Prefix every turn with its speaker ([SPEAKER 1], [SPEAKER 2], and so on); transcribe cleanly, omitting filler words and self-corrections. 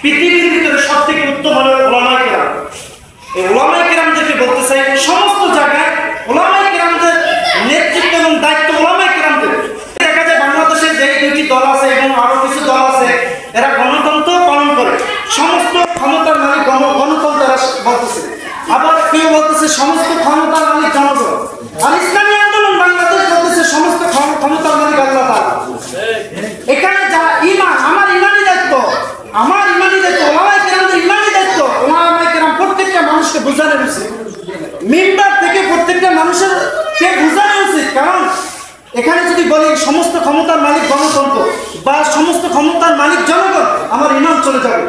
[SPEAKER 1] পৃথিবীর ভিতরে সবথেকে উত্তম হলো উলামায়ে কেরাম। এই উলামায়ে কেরামদেরকে বলতে চাই, সমস্ত জায়গায় উলামায়ে কেরামদের নেতৃত্ব এবং দায়িত্ব উলামায়ে কেরামদের। দেখা যায় বাংলাদেশে যে দুটি দল আছে এবং আরো কিছু দল আছে, এরা গণতন্ত্র পালন করে, সমস্ত ক্ষমতার মালিক গণতন্ত্র এরা বলতেছে, আবার কেউ বলতেছে সমস্ত ক্ষমতার মালিক জনগণ। আর ইসলামী আন্দোলন বাংলাদেশ বলতেছে সমস্ত ক্ষমতার মালিক আল্লাহ তাআলা। এখানে যা ঈমান, আমার ঈমানি দায়িত্ব, উলামায়ে কেরামদের ঈমানি দায়িত্ব, উলামায়ে কেরাম প্রত্যেকটা মানুষকে বোঝানো উচিত, মিম্বার থেকে প্রত্যেকটা মানুষের কে বোঝানো উচিত। কারণ এখানে যদি বলি সমস্ত ক্ষমতার মালিক গণতন্ত্র বা সমস্ত ক্ষমতার মালিক জনগণ, আমার ঈমান চলে যাবে।